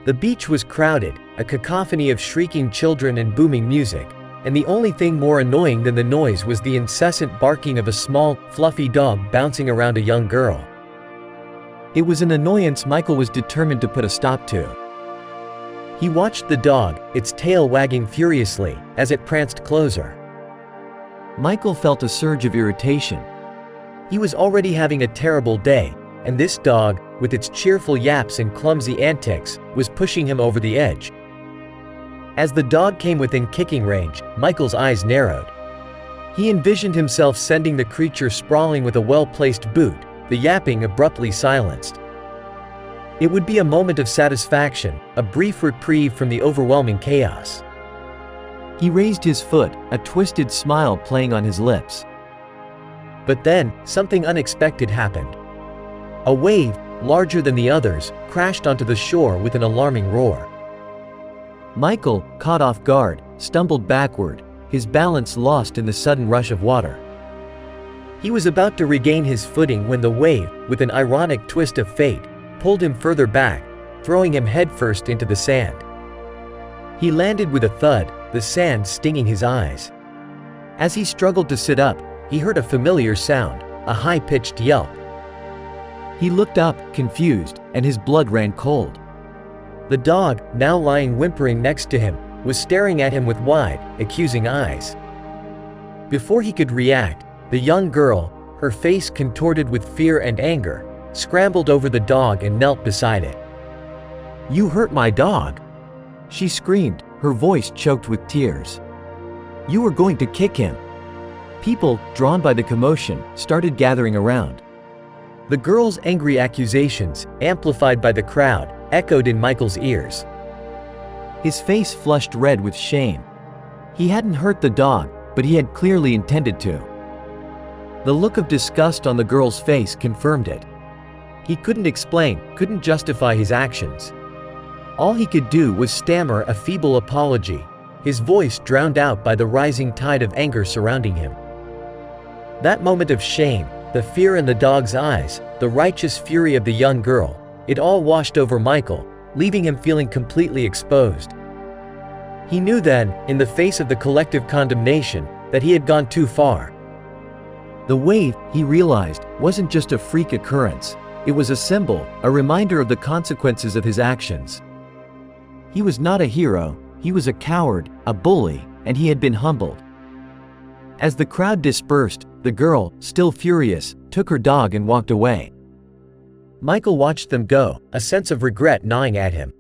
The beach was crowded, a cacophony of shrieking children and booming music, and the only thing more annoying than the noise was the incessant barking of a small, fluffy dog bouncing around a young girl. It was an annoyance Michael was determined to put a stop to. He watched the dog, its tail wagging furiously, as it pranced closer. Michael felt a surge of irritation. He was already having a terrible day, and this dog, with its cheerful yaps and clumsy antics, was pushing him over the edge. As the dog came within kicking range, Michael's eyes narrowed. He envisioned himself sending the creature sprawling with a well-placed boot, the yapping abruptly silenced. It would be a moment of satisfaction, a brief reprieve from the overwhelming chaos. He raised his foot, a twisted smile playing on his lips. But then, something unexpected happened. A wave, larger than the others, crashed onto the shore with an alarming roar. Michael, caught off guard, stumbled backward, his balance lost in the sudden rush of water. He was about to regain his footing when the wave, with an ironic twist of fate, pulled him further back, throwing him headfirst into the sand. He landed with a thud, the sand stinging his eyes. As he struggled to sit up, he heard a familiar sound, a high-pitched yelp. He looked up, confused, and his blood ran cold. The dog, now lying whimpering next to him, was staring at him with wide, accusing eyes. Before he could react, the young girl, her face contorted with fear and anger, scrambled over the dog and knelt beside it. "You hurt my dog!" she screamed, her voice choked with tears. "You were going to kick him!" People, drawn by the commotion, started gathering around. The girl's angry accusations, amplified by the crowd, echoed in Michael's ears. His face flushed red with shame. He hadn't hurt the dog, but he had clearly intended to. The look of disgust on the girl's face confirmed it. He couldn't explain, couldn't justify his actions. All he could do was stammer a feeble apology, his voice drowned out by the rising tide of anger surrounding him. That moment of shame, the fear in the dog's eyes, the righteous fury of the young girl, it all washed over Michael, leaving him feeling completely exposed. He knew then, in the face of the collective condemnation, that he had gone too far. The wave, he realized, wasn't just a freak occurrence. It was a symbol, a reminder of the consequences of his actions. He was not a hero, he was a coward, a bully, and he had been humbled. As the crowd dispersed, the girl, still furious, took her dog and walked away. Michael watched them go, a sense of regret gnawing at him.